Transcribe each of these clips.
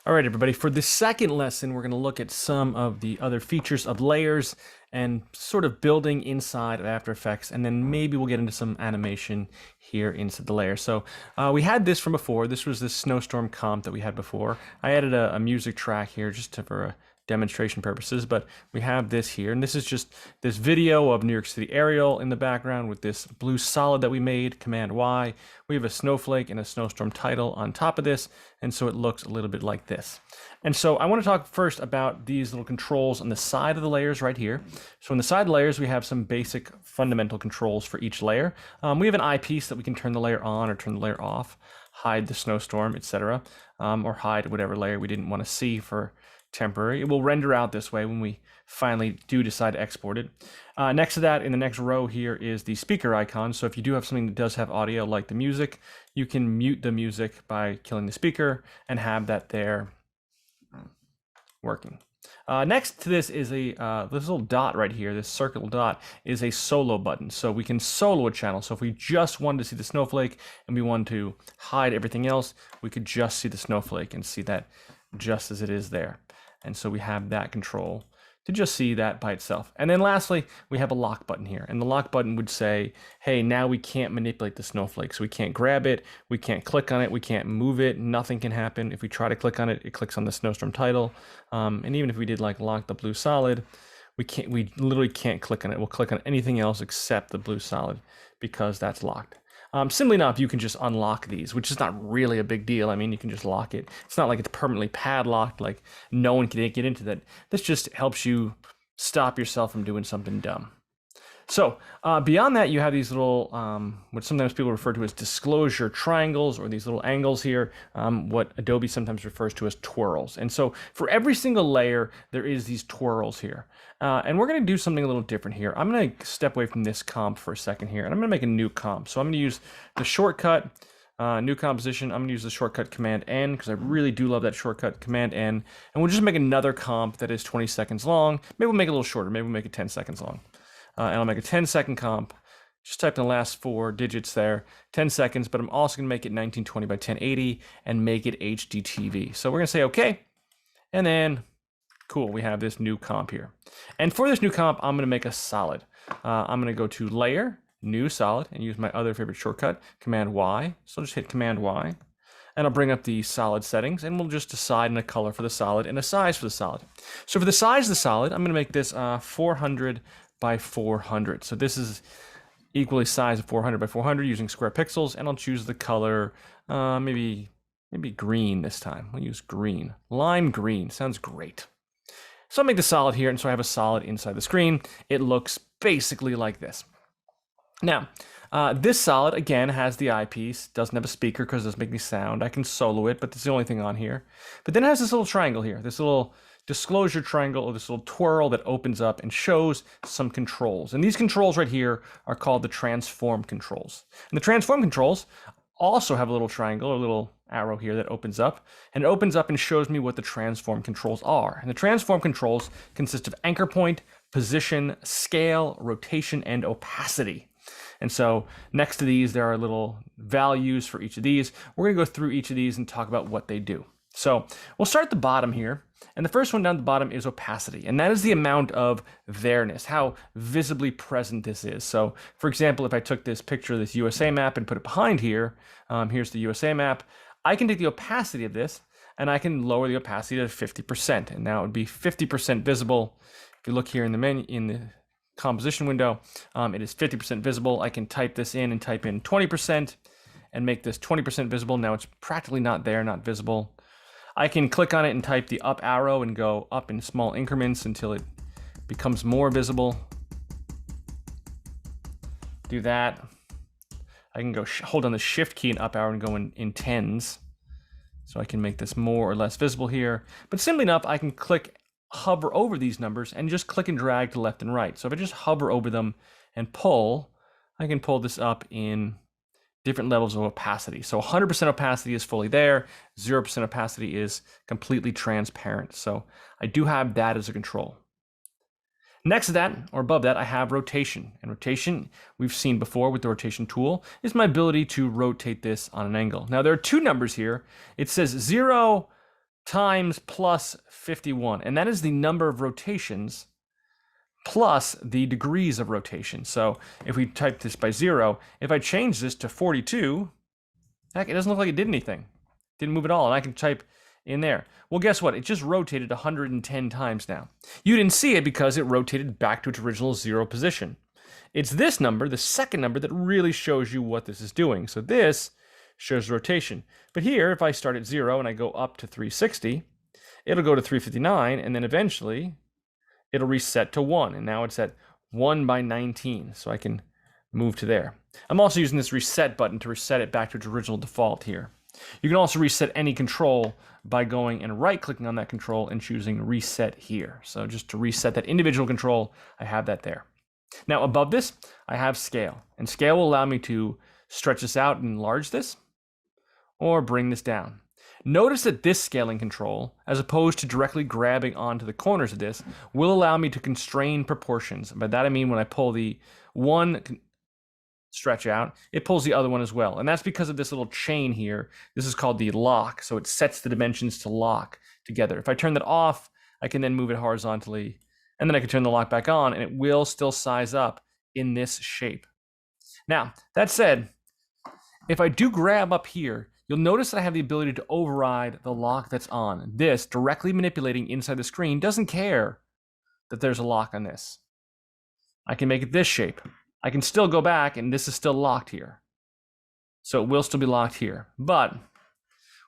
All right, everybody, for the second lesson, we're going to look at some of the other features of layers and sort of building inside of After Effects, and then maybe we'll get into some animation here inside the layer. So we had this from before. This was the Snowstorm comp that we had before. I added a music track here for demonstration purposes, but we have this here, and this is just this video of New York City aerial in the background with this blue solid that we made, Command Y. We have a snowflake and a snowstorm title on top of this, and so it looks a little bit like this. And so I want to talk first about these little controls on the side of the layers right here. So on the side layers, we have some basic fundamental controls for each layer. We have an eyepiece that we can turn the layer on or turn the layer off, hide the snowstorm, etc., or hide whatever layer we didn't want to see for temporary. It will render out this way when we finally do decide to export it. Next to that, in the next row here, is the speaker icon. So if you do have something that does have audio like the music, you can mute the music by killing the speaker and have that there working. Next to this is this little dot right here, this circle dot, is a solo button. So we can solo a channel. So if we just wanted to see the snowflake and we wanted to hide everything else, we could just see the snowflake and see that just as it is there. And so we have that control to just see that by itself. And then lastly, we have a lock button here. And the lock button would say, hey, now we can't manipulate the snowflake. So we can't grab it, we can't click on it, we can't move it, nothing can happen. If we try to click on it, it clicks on the snowstorm title. And even if we did like lock the blue solid, we literally can't click on it. We'll click on anything else except the blue solid because that's locked. Simply enough, you can just unlock these, which is not really a big deal. I mean, you can just lock it. It's not like it's permanently padlocked, like no one can get into that. This just helps you stop yourself from doing something dumb. So beyond that, you have these little, what sometimes people refer to as disclosure triangles, or these little angles here, what Adobe sometimes refers to as twirls. And so for every single layer, there is these twirls here. And we're going to do something a little different here. I'm going to step away from this comp for a second here, and I'm going to make a new comp. So I'm going to use the shortcut, new composition. I'm going to use the shortcut Command N because I really do love that shortcut, Command N. And we'll just make another comp that is 20 seconds long. Maybe we'll make it a little shorter. Maybe we'll make it 10 seconds long. And I'll make a 10-second comp. Just type in the last 4 digits there, 10 seconds, but I'm also going to make it 1920 by 1080 and make it HDTV. So we're going to say OK, and then cool, we have this new comp here. And for this new comp, I'm going to make a solid. I'm going to go to Layer, New Solid, and use my other favorite shortcut, Command Y. So I'll just hit Command Y, and I'll bring up the solid settings, and we'll just decide on a color for the solid and a size for the solid. So for the size of the solid, I'm going to make this 400 by 400. So this is equally sized of 400 by 400 using square pixels, and I'll choose the color maybe green this time. We'll use green. Lime green sounds great. So I'll make the solid here, and so I have a solid inside the screen. It looks basically like this. Now, this solid again has the eyepiece, doesn't have a speaker because it doesn't make any sound. I can solo it, but that's the only thing on here. But then it has this little triangle here, this little disclosure triangle, or this little twirl that opens up and shows some controls. And these controls right here are called the transform controls. And the transform controls also have a little triangle, or a little arrow here that opens up, and it opens up and shows me what the transform controls are. And the transform controls consist of anchor point, position, scale, rotation, and opacity. And so next to these, there are little values for each of these. We're going to go through each of these and talk about what they do. So we'll start at the bottom here. And the first one down at the bottom is opacity. And that is the amount of there-ness, how visibly present this is. So for example, if I took this picture of this USA map and put it behind here, here's the USA map, I can take the opacity of this and I can lower the opacity to 50%. And now it would be 50% visible. If you look here in the menu, in the composition window, it is 50% visible. I can type this in and type in 20% and make this 20% visible. Now it's practically not there, not visible. I can click on it and type the up arrow and go up in small increments until it becomes more visible. Do that. I can go hold on the shift key and up arrow and go in tens. So I can make this more or less visible here. But simply enough, I can hover over these numbers and just click and drag to left and right. So if I just hover over them and pull, I can pull this up in different levels of opacity. So 100% opacity is fully there, 0% opacity is completely transparent. So I do have that as a control. Next to that, or above that, I have rotation. And rotation, we've seen before with the rotation tool, is my ability to rotate this on an angle. Now there are two numbers here. It says 0 times plus 51. And that is the number of rotations plus the degrees of rotation. So if we type this by 0, if I change this to 42, heck, it doesn't look like it did anything. Didn't move at all, and I can type in there. Well, guess what? It just rotated 110 times now. You didn't see it because it rotated back to its original 0 position. It's this number, the second number, that really shows you what this is doing. So this shows rotation. But here, if I start at 0 and I go up to 360, it'll go to 359, and then eventually it'll reset to 1, and now it's at 1 by 19, so I can move to there. I'm also using this reset button to reset it back to its original default here. You can also reset any control by going and right-clicking on that control and choosing reset here. So just to reset that individual control, I have that there. Now above this, I have scale, and scale will allow me to stretch this out and enlarge this, or bring this down. Notice that this scaling control, as opposed to directly grabbing onto the corners of this, will allow me to constrain proportions. By that I mean when I pull the one stretch out, it pulls the other one as well. And that's because of this little chain here. This is called the lock, so it sets the dimensions to lock together. If I turn that off, I can then move it horizontally, and then I can turn the lock back on, and it will still size up in this shape. Now, that said, if I do grab up here, you'll notice that I have the ability to override the lock that's on. This, directly manipulating inside the screen, doesn't care that there's a lock on this. I can make it this shape. I can still go back, and this is still locked here. So it will still be locked here. But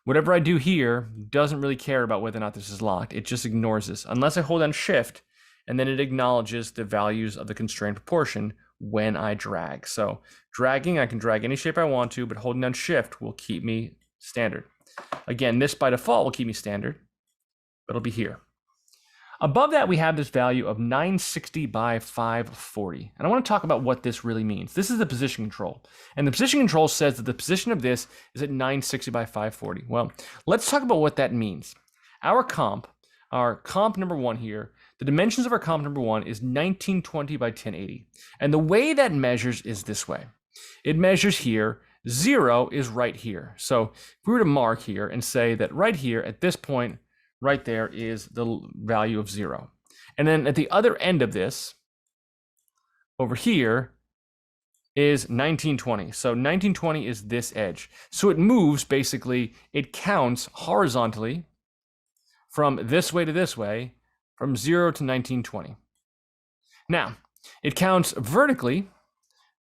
whatever I do here doesn't really care about whether or not this is locked. It just ignores this, unless I hold down Shift, and then it acknowledges the values of the constrained proportion when I drag. So dragging, I can drag any shape I want to, but holding down Shift will keep me standard. Again, this by default will keep me standard, but it'll be here. Above that, we have this value of 960 by 540. And I want to talk about what this really means. This is the position control. And the position control says that the position of this is at 960 by 540. Well, let's talk about what that means. Our comp number 1 here, the dimensions of our comp number 1 is 1920 by 1080. And the way that measures is this way. It measures here, 0 is right here. So if we were to mark here and say that right here at this point, right there is the value of 0. And then at the other end of this, over here, is 1920. So 1920 is this edge. So it moves, basically, it counts horizontally from this way to this way, from 0 to 1920. Now, it counts vertically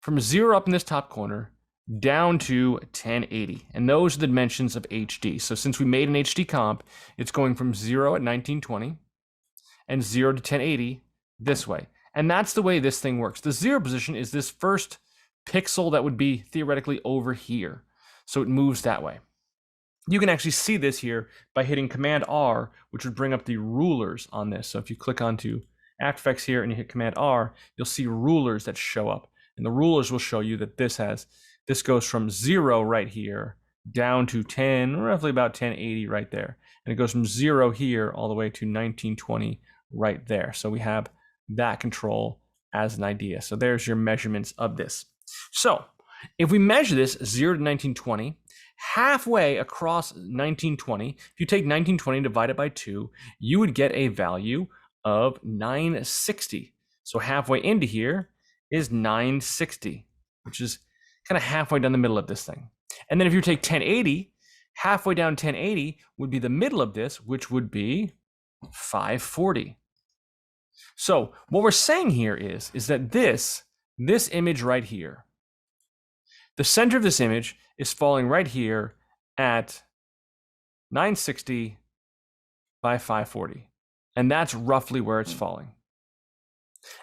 from 0 up in this top corner down to 1080. And those are the dimensions of HD. So since we made an HD comp, it's going from 0 at 1920 and 0 to 1080 this way. And that's the way this thing works. The 0 position is this first pixel that would be theoretically over here. So it moves that way. You can actually see this here by hitting Command R, which would bring up the rulers on this. So if you click onto After Effects here and you hit Command R, you'll see rulers that show up. And the rulers will show you that this goes from 0 right here down to 10, roughly about 1080 right there. And it goes from 0 here all the way to 1920 right there. So we have that control as an idea. So there's your measurements of this. So if we measure this 0 to 1920, halfway across 1920, if you take 1920 and divide it by 2, you would get a value of 960. So halfway into here is 960, which is kind of halfway down the middle of this thing. And then if you take 1080, halfway down 1080 would be the middle of this, which would be 540. So what we're saying here is that this image right here, the center of this image is falling right here at 960 by 540. And that's roughly where it's falling.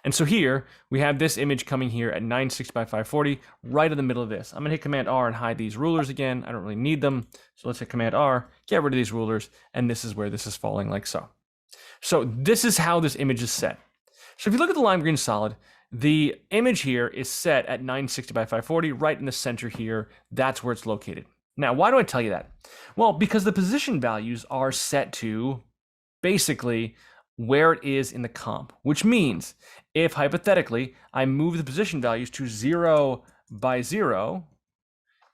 And so here we have this image coming here at 960 by 540, right in the middle of this. I'm gonna hit Command R and hide these rulers again. I don't really need them. So let's hit Command R, get rid of these rulers, and this is where this is falling like so. So this is how this image is set. So if you look at the lime green solid, the image here is set at 960 by 540, right in the center here. That's where it's located. Now, why do I tell you that? Well, because the position values are set to basically where it is in the comp, which means if hypothetically I move the position values to 0 by 0,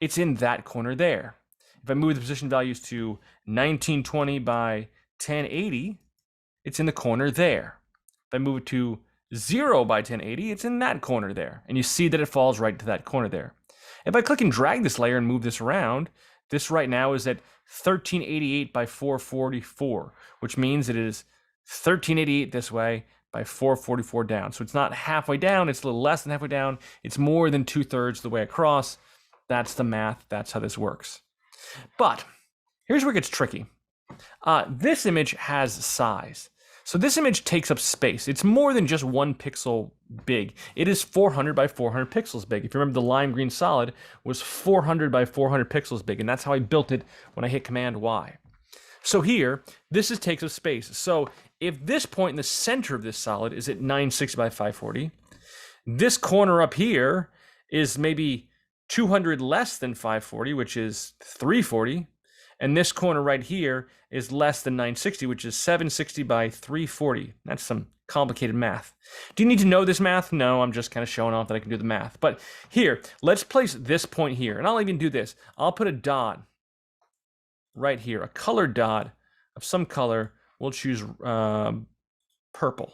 it's in that corner there. if I move the position values to 1920 by 1080, it's in the corner there. If I move it to 0 by 1080, it's in that corner there. And you see that it falls right to that corner there. If I click and drag this layer and move this around, this right now is at 1388 by 444, which means it is 1388 this way by 444 down. So it's not halfway down, it's a little less than halfway down. It's more than 2/3 the way across. That's the math, that's how this works. But here's where it gets tricky. This image has size. So this image takes up space. It's more than just 1 pixel big. It is 400 by 400 pixels big. If you remember, the lime green solid was 400 by 400 pixels big, and that's how I built it when I hit Command Y. So here, this takes up space. So if this point in the center of this solid is at 960 by 540, this corner up here is maybe 200 less than 540, which is 340. And this corner right here is less than 960, which is 760 by 340. That's some complicated math. Do you need to know this math? No, I'm just kind of showing off that I can do the math. But here, let's place this point here. And I'll even do this. I'll put a dot right here, a colored dot of some color. We'll choose purple.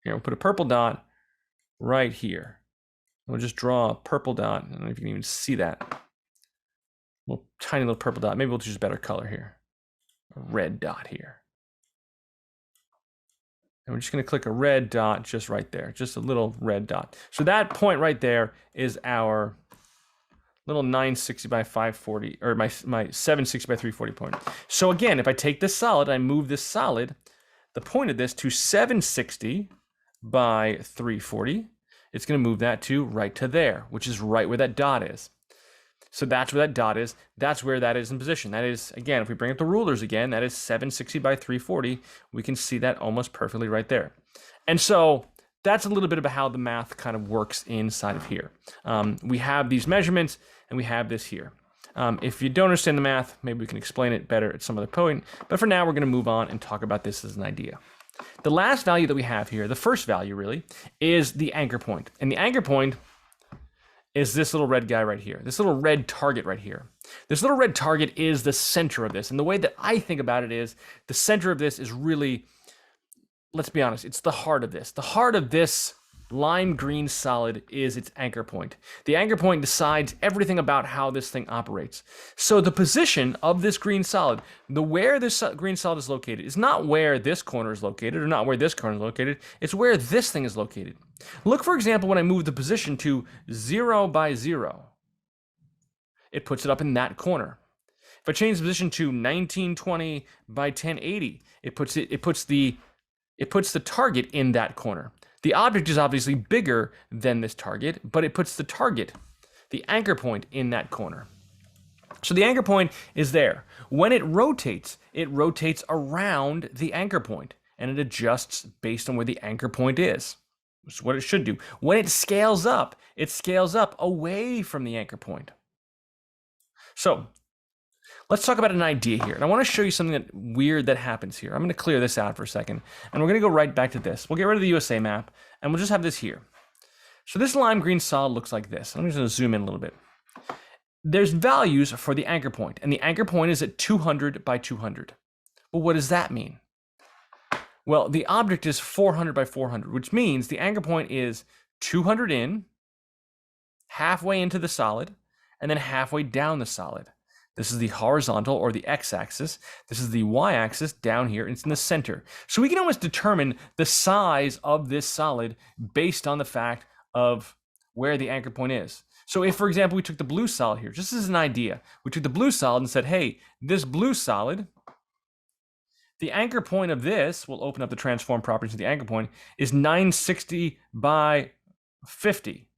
Here, we'll put a purple dot right here. We'll just draw a purple dot. I don't know if you can even see that. Little tiny little purple dot. Maybe we'll choose a better color here. A red dot here. And we're just going to click a red dot just right there. Just a little red dot. So that point right there is our little 960 by 540, or my 760 by 340 point. So again, if I take this solid, I move this solid, the point of this to 760 by 340, it's going to move that to right to there, which is right where that dot is. So that's where that dot is. That's where that is in position. That is, again, if we bring up the rulers again, that is 760 by 340. We can see that almost perfectly right there. And so that's a little bit about how the math kind of works inside of here. We have these measurements and we have this here. If you don't understand the math, maybe we can explain it better at some other point. But for now, we're going to move on and talk about this as an idea. The last value that we have here, the first value really, is the anchor point. And the anchor point is this little red guy right here, this little red target right here. This little red target is the center of this. And the way that I think about it is the center of this is really, let's be honest, it's the heart of this. The heart of this lime green solid is its anchor point. The anchor point decides everything about how this thing operates. So the position of this green solid, where this green solid is located, is not where this corner is located or not where this corner is located. It's where this thing is located. Look, for example, when I move the position to 0 by 0, it puts it up in that corner. If I change the position to 1920 by 1080, it puts the target in that corner. The object is obviously bigger than this target, but it puts the target, the anchor point, in that corner. So the anchor point is there. When it rotates around the anchor point, and it adjusts based on where the anchor point is. Which is what it should do. When it scales up away from the anchor point. So let's talk about an idea here. And I want to show you something weird that happens here. I'm going to clear this out for a second. And we're going to go right back to this. We'll get rid of the USA map. And we'll just have this here. So this lime green solid looks like this. I'm just going to zoom in a little bit. There's values for the anchor point. And the anchor point is at 200 by 200. Well, what does that mean? Well, the object is 400 by 400, which means the anchor point is 200 in, halfway into the solid, and then halfway down the solid. This is the horizontal or the x-axis. This is the y-axis down here. It's in the center. So we can almost determine the size of this solid based on the fact of where the anchor point is. So if, for example, we took the blue solid here, just as an idea, we took the blue solid and said, hey, this blue solid, the anchor point of this, we'll open up the transform properties of the anchor point, is 960 by 50,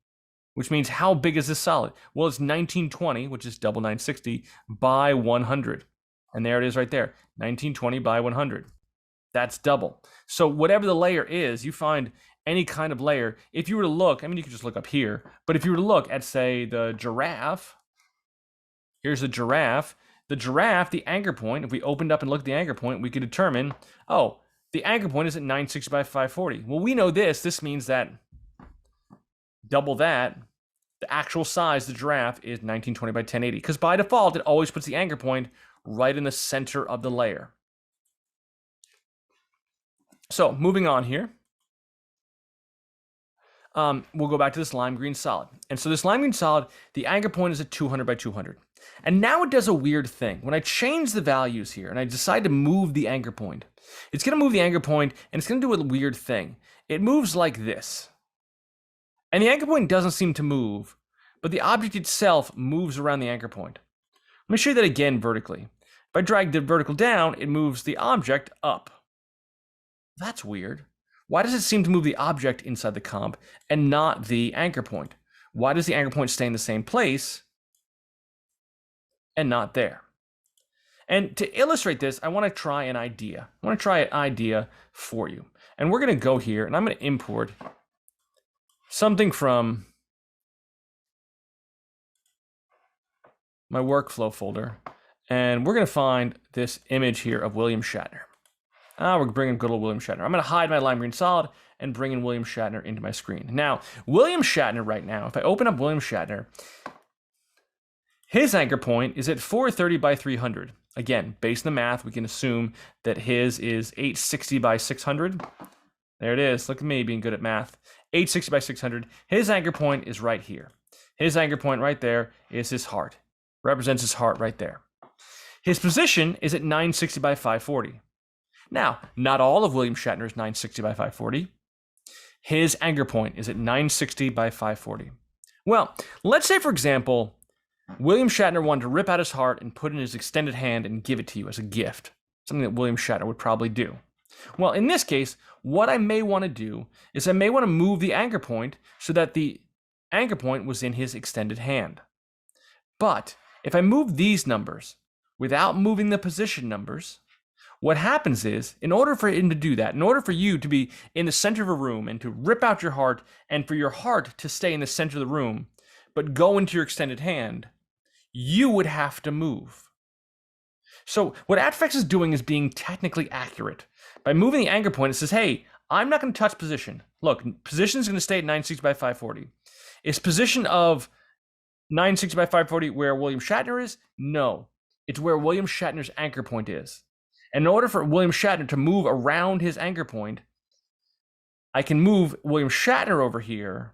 which means how big is this solid? Well, it's 1920, which is double 960, by 100. And there it is right there, 1920 by 100. That's double. So whatever the layer is, you find any kind of layer. If you were to look, I mean, you could just look up here, but if you were to look at, say, the giraffe, here's the giraffe. The giraffe, the anchor point, if we opened up and looked at the anchor point, we could determine, oh, the anchor point is at 960 by 540. Well, we know this. This means that double that The actual size of the giraffe is 1920 by 1080, because by default, it always puts the anchor point right in the center of the layer. So moving on here, we'll go back to this lime green solid. And so this lime green solid, the anchor point is at 200 by 200. And now it does a weird thing. When I change the values here and I decide to move the anchor point, it's going to move the anchor point and it's going to do a weird thing. It moves like this. And the anchor point doesn't seem to move, but the object itself moves around the anchor point. Let me show you that again vertically. If I drag the vertical down, it moves the object up. That's weird. Why does it seem to move the object inside the comp and not the anchor point? Why does the anchor point stay in the same place and not there? And to illustrate this, I want to try an idea. I want to try an idea for you. And we're going to go here and I'm going to import something from my workflow folder. And we're going to find this image here of William Shatner. We're bringing good old William Shatner. I'm going to hide my lime green solid and bring in William Shatner into my screen. Now, William Shatner right now, if I open up William Shatner, his anchor point is at 430 by 300. Again, based on the math, we can assume that his is 860 by 600. There it is. Look at me being good at math. 860 by 600. His anchor point is right here. His anchor point right there is his heart. Represents his heart right there. His position is at 960 by 540. Now, not all of William Shatner is 960 by 540. His anchor point is at 960 by 540. Well, let's say, for example, William Shatner wanted to rip out his heart and put it in his extended hand and give it to you as a gift, something that William Shatner would probably do. Well, in this case, what I may want to do is I may want to move the anchor point so that the anchor point was in his extended hand. But if I move these numbers without moving the position numbers, what happens is, in order for him to do that, in order for you to be in the center of a room and to rip out your heart and for your heart to stay in the center of the room, but go into your extended hand, you would have to move. So what After Effects is doing is being technically accurate. By moving the anchor point, it says, hey, I'm not going to touch position. Look, position is going to stay at 960 by 540. Is position of 960 by 540 where William Shatner is? No. It's where William Shatner's anchor point is. And in order for William Shatner to move around his anchor point, I can move William Shatner over here.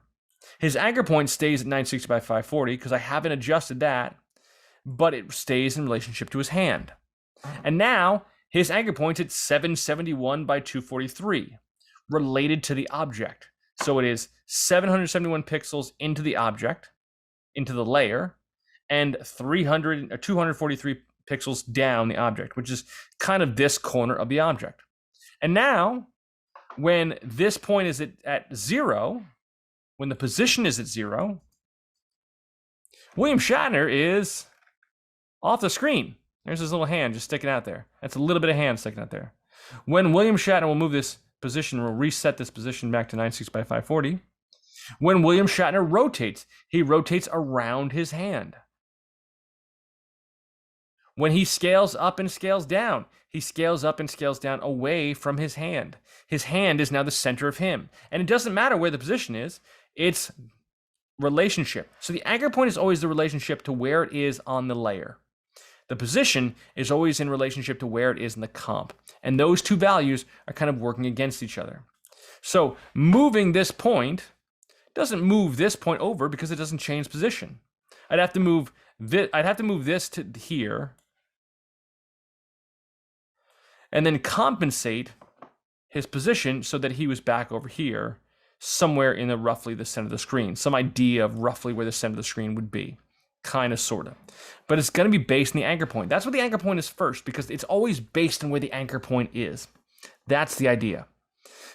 His anchor point stays at 960 by 540 because I haven't adjusted that, but it stays in relationship to his hand. And now his anchor point's at 771 by 243, related to the object. So it is 771 pixels into the object, into the layer, and 243 pixels down the object, which is kind of this corner of the object. And now, when this point is at 0, when the position is at 0, William Shatner is off the screen. There's his little hand just sticking out there. That's a little bit of hand sticking out there. When William Shatner will move this position, we'll reset this position back to 960 by 540. When William Shatner rotates, he rotates around his hand. When he scales up and scales down, he scales up and scales down away from his hand. His hand is now the center of him. And it doesn't matter where the position is, it's relationship. So the anchor point is always the relationship to where it is on the layer. The position is always in relationship to where it is in the comp. And those two values are kind of working against each other. So moving this point doesn't move this point over because it doesn't change position. I'd have to move this to here, and then compensate his position so that he was back over here, somewhere in roughly the center of the screen. Some idea of roughly where the center of the screen would be, kind of, sort of. But it's going to be based on the anchor point. That's what the anchor point is first, because it's always based on where the anchor point is. That's the idea.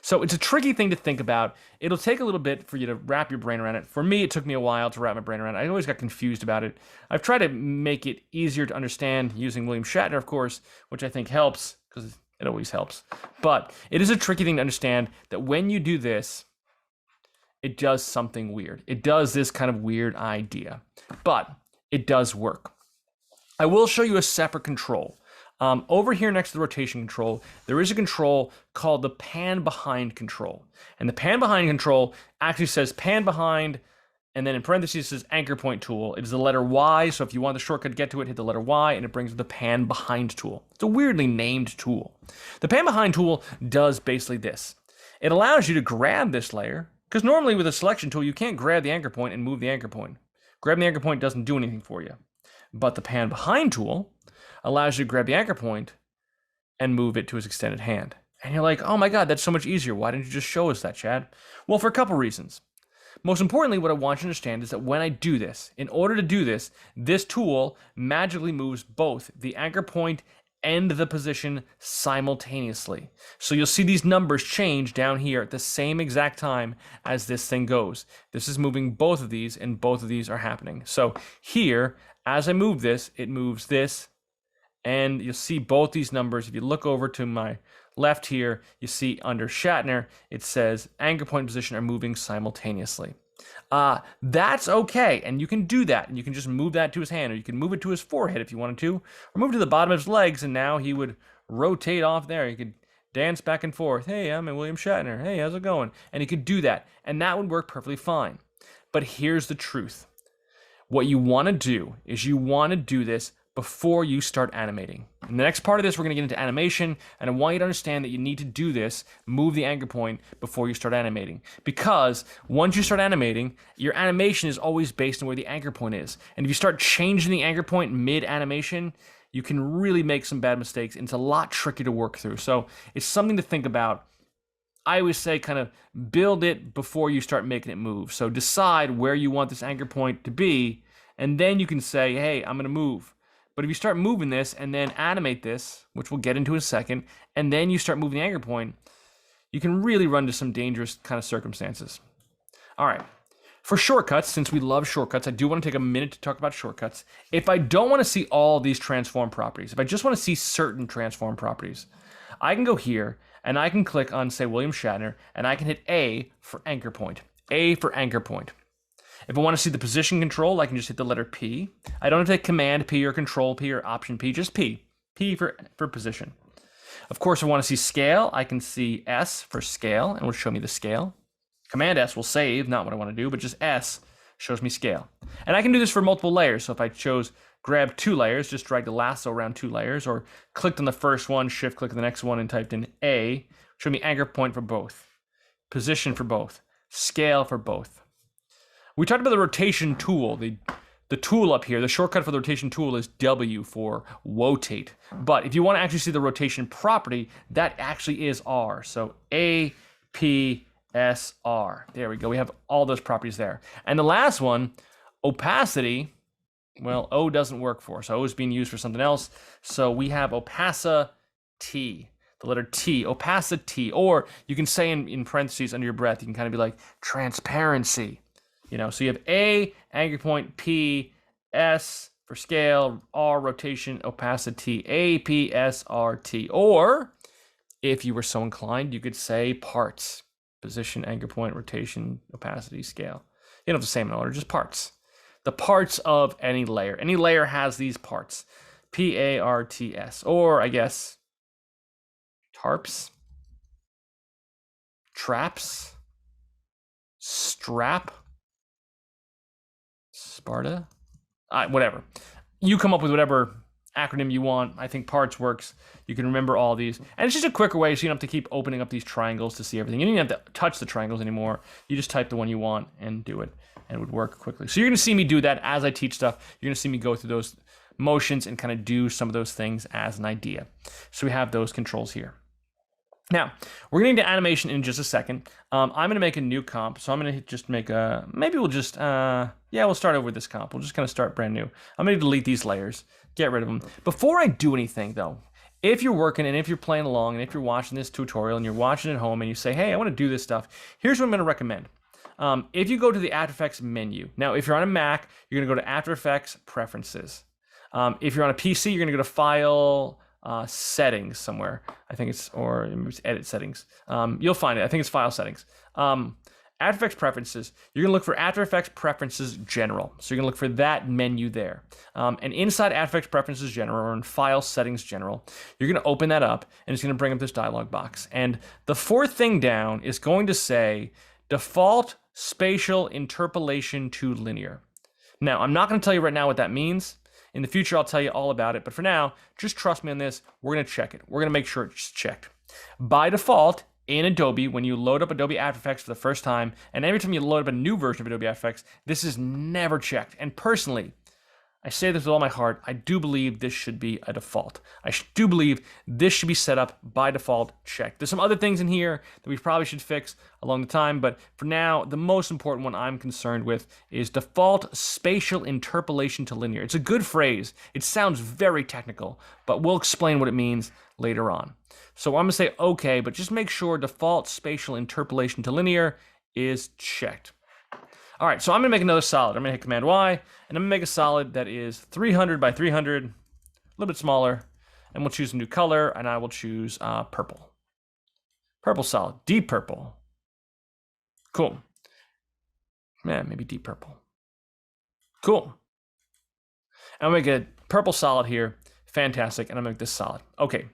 So it's a tricky thing to think about. It'll take a little bit for you to wrap your brain around it. For me, it took me a while to wrap my brain around it. I always got confused about it. I've tried to make it easier to understand using William Shatner, of course, which I think helps, because it always helps. But it is a tricky thing to understand that when you do this, it does something weird. It does this kind of weird idea, but it does work. I will show you a separate control. Over here next to the rotation control, there is a control called the pan behind control. And the pan behind control actually says pan behind and then in parentheses it says anchor point tool. It is the letter Y, so if you want the shortcut to get to it, hit the letter Y, and it brings the pan behind tool. It's a weirdly named tool. The pan behind tool does basically this. It allows you to grab this layer, because normally with a selection tool, you can't grab the anchor point and move the anchor point. Grabbing the anchor point doesn't do anything for you. But the pan behind tool allows you to grab the anchor point and move it to its extended hand. And you're like, oh my God, that's so much easier. Why didn't you just show us that, Chad? Well, for a couple reasons. Most importantly, what I want you to understand is that when I do this, in order to do this, this tool magically moves both the anchor point and the position simultaneously. So you'll see these numbers change down here at the same exact time as this thing goes. This is moving both of these, and both of these are happening. So here, as I move this, it moves this, and you'll see both these numbers. If you look over to my left here, you see under Shatner, it says anchor point and position are moving simultaneously. That's okay, and you can do that, and you can just move that to his hand, or you can move it to his forehead if you wanted to, or move it to the bottom of his legs, and now he would rotate off there. He could dance back and forth. Hey, I'm William Shatner. Hey, how's it going? And he could do that, and that would work perfectly fine. But here's the truth. What you want to do is you want to do this before you start animating. In the next part of this, we're going to get into animation, and I want you to understand that you need to do this, move the anchor point before you start animating. Because once you start animating, your animation is always based on where the anchor point is. And if you start changing the anchor point mid-animation, you can really make some bad mistakes, and it's a lot trickier to work through. So it's something to think about. I always say kind of build it before you start making it move. So decide where you want this anchor point to be, and then you can say, hey, I'm going to move. But if you start moving this and then animate this, which we'll get into in a second, and then you start moving the anchor point, you can really run into some dangerous kind of circumstances. All right. For shortcuts, since we love shortcuts, I do want to take a minute to talk about shortcuts. If I don't want to see all these transform properties, if I just want to see certain transform properties, I can go here and I can click on, say, William Shatner, and I can hit A for anchor point. A for anchor point. If I want to see the position control, I can just hit the letter P. I don't have to hit Command P or Control P or Option P, just P. P for position. Of course, if I want to see scale, I can see S for scale, and it will show me the scale. Command S will save, not what I want to do, but just S shows me scale. And I can do this for multiple layers. So if I chose grab 2 layers, just drag the lasso around 2 layers, or clicked on the first one, shift click on the next one, and typed in A, show me anchor point for both, position for both, scale for both. We talked about the rotation tool. The tool up here, the shortcut for the rotation tool is W for rotate. But if you want to actually see the rotation property, that actually is R. So A, P, S, R. There we go. We have all those properties there. And the last one, opacity, well, O doesn't work for us. O is being used for something else. So we have opacity, the letter T, opacity. Or you can say in parentheses under your breath, you can kind of be like transparency. You know, so you have A, anchor point, P, S for scale, R, rotation, opacity, A, P, S, R, T. Or, if you were so inclined, you could say parts. Position, anchor point, rotation, opacity, scale. You don't have to say them in order, just parts. The parts of any layer. Any layer has these parts. P, A, R, T, S. Or, I guess, tarps, traps, strap, Sparta, whatever. You come up with whatever acronym you want. I think parts works. You can remember all these. And it's just a quicker way so you don't have to keep opening up these triangles to see everything. You don't even have to touch the triangles anymore. You just type the one you want and do it, and it would work quickly. So you're going to see me do that as I teach stuff. You're going to see me go through those motions and kind of do some of those things as an idea. So we have those controls here. Now, we're going to get into animation in just a second. I'm going to make a new comp. So I'm going to just make a, maybe we'll just, we'll start over with this comp. We'll just kind of start brand new. I'm going to delete these layers, get rid of them. Before I do anything though, if you're working and if you're playing along and if you're watching this tutorial and you're watching at home and you say, hey, I want to do this stuff, here's what I'm going to recommend. If you go to the After Effects menu, now if you're on a Mac, you're going to go to After Effects Preferences. If you're on a PC, you're going to go to File, settings somewhere. I think it's, or it's edit settings. You'll find it. I think it's file settings. After Effects Preferences, you're going to look for After Effects Preferences General. So you're going to look for that menu there. And inside After Effects Preferences General, or in File Settings General, you're going to open that up, and it's going to bring up this dialog box. And the fourth thing down is going to say Default spatial interpolation to linear. Now, I'm not going to tell you right now what that means. In the future, I'll tell you all about it. But for now, just trust me on this. We're going to check it. We're going to make sure it's checked. By default, in Adobe, when you load up Adobe After Effects for the first time, and every time you load up a new version of Adobe After Effects, this is never checked. And personally, I say this with all my heart, I do believe this should be a default. I do believe this should be set up by default checked. There's some other things in here that we probably should fix along the time, but for now, the most important one I'm concerned with is default spatial interpolation to linear. It's a good phrase. It sounds very technical, but we'll explain what it means later on. So I'm gonna say okay, but just make sure default spatial interpolation to linear is checked. All right, so I'm gonna make another solid. I'm gonna hit Command Y, and I'm gonna make a solid that is 300 by 300, a little bit smaller, and we'll choose a new color, and I will choose purple. Purple solid, deep purple. Cool. Man, maybe deep purple. Cool. And I'll make a purple solid here. Fantastic, and I'm gonna make this solid. Okay.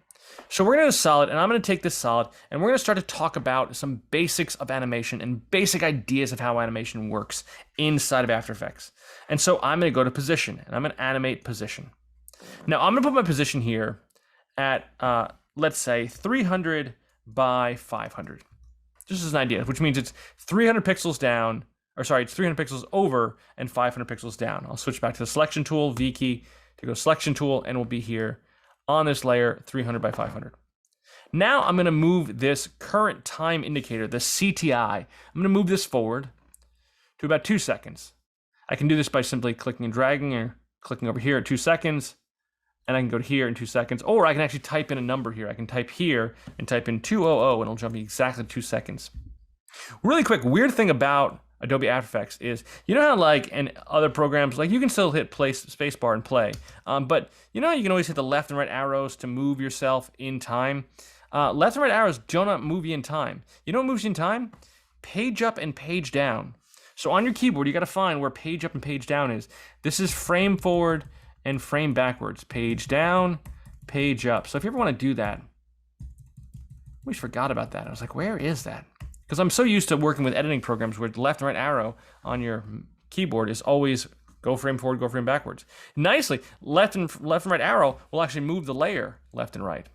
So we're going to do a solid, and I'm going to take this solid, and we're going to start to talk about some basics of animation and basic ideas of how animation works inside of After Effects. And so I'm going to go to position, and I'm going to animate position. Now I'm going to put my position here at, let's say, 300 by 500. Just as an idea, which means it's 300 pixels down, or sorry, it's 300 pixels over and 500 pixels down. I'll switch back to the selection tool, V key, to go selection tool, and we'll be here on this layer, 300 by 500. Now I'm going to move this current time indicator, the CTI, I'm going to move this forward to about 2 seconds. I can do this by simply clicking and dragging or clicking over here at 2 seconds, and I can go to here in 2 seconds, or I can actually type in a number here. I can type here and type in 200, and it'll jump me exactly 2 seconds. Really quick, weird thing about Adobe After Effects is, you know how like in other programs, like you can still hit play spacebar and play, but you know how you can always hit the left and right arrows to move yourself in time? Left and right arrows do not move you in time. You know what moves you in time? Page up and page down. So on your keyboard, you got to find where page up and page down is. This is frame forward and frame backwards. Page down, page up. So if you ever want to do that, I always forgot about that. I was like, where is that? Because I'm so used to working with editing programs where the left and right arrow on your keyboard is always go frame forward, go frame backwards. Nicely, left and right arrow will actually move the layer left and right.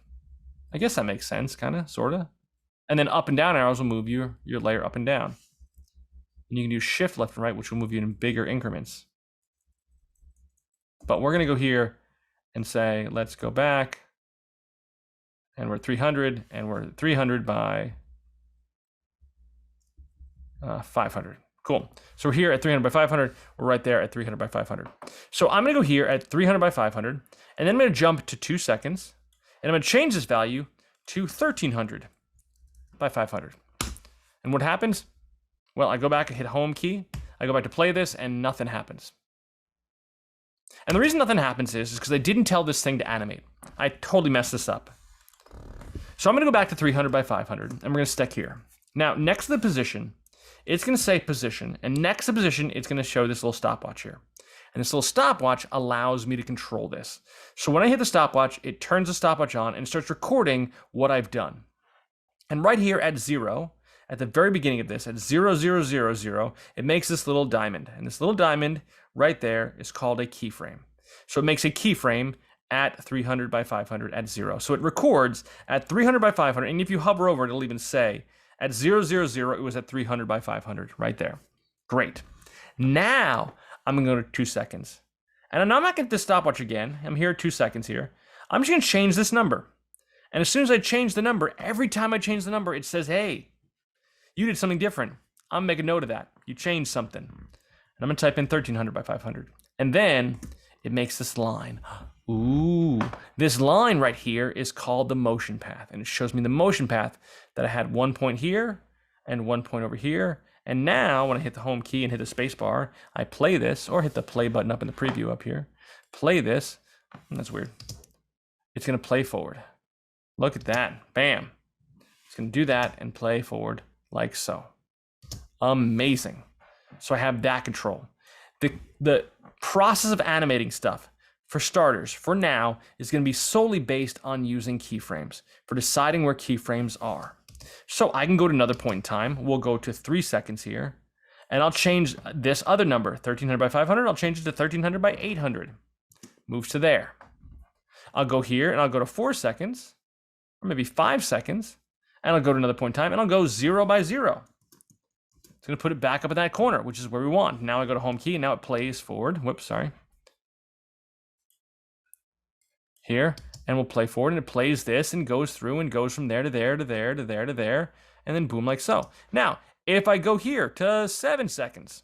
I guess that makes sense, kind of, sort of. And then up and down arrows will move your layer up and down. And you can do shift left and right, which will move you in bigger increments. But we're going to go here and say, let's go back. And we're 300, and we're 300 by 500. Cool. So we're here at 300 by 500. We're right there at 300 by 500. So I'm going to go here at 300 by 500, and then I'm going to jump to 2 seconds, and I'm going to change this value to 1300 by 500. And what happens? Well, I go back and hit home key. I go back to play this, and nothing happens. And the reason nothing happens is because I didn't tell this thing to animate. I totally messed this up. So I'm going to go back to 300 by 500, and we're going to stick here. Now, next to the position, it's going to say position, and next to position, it's going to show this little stopwatch here. And this little stopwatch allows me to control this. So when I hit the stopwatch, it turns the stopwatch on and starts recording what I've done. And right here at 0, at the very beginning of this, at 0, 0, 0, 0, it makes this little diamond. And this little diamond right there is called a keyframe. So it makes a keyframe at 300 by 500 at 0. So it records at 300 by 500, and if you hover over it, it'll even say, at 0, 0, 0, it was at 300 by 500 right there. Great. Now I'm going to go to 2 seconds. And I'm not going to hit the stopwatch again. I'm here at 2 seconds here. I'm just going to change this number. And as soon as I change the number, every time I change the number, it says, hey, you did something different. I'm going to make a note of that. You changed something. And I'm going to type in 1300 by 500. And then it makes this line. Ooh, this line right here is called the motion path, and it shows me the motion path that I had 1 point here and 1 point over here. And now when I hit the home key and hit the space bar, I play this, or hit the play button up in the preview up here, play this. That's weird. It's going to play forward. Look at that. Bam. It's going to do that and play forward like so. Amazing. So I have that control. The process of animating stuff, for starters, for now, is going to be solely based on using keyframes, for deciding where keyframes are. So I can go to another point in time. We'll go to 3 seconds here, And I'll change this other number, 1300 by 500, I'll change it to 1300 by 800. Moves to there. I'll go here and I'll go to 4 seconds, or maybe 5 seconds, and I'll go to another point in time and I'll go 0 by 0. It's going to put it back up in that corner, which is where we want. Now I go to home key and now it plays forward. Whoops, sorry. Here, and we'll play forward and it plays this and goes through and goes from there to there to there to there to there, and then boom, like so. Now, if I go here to 7 seconds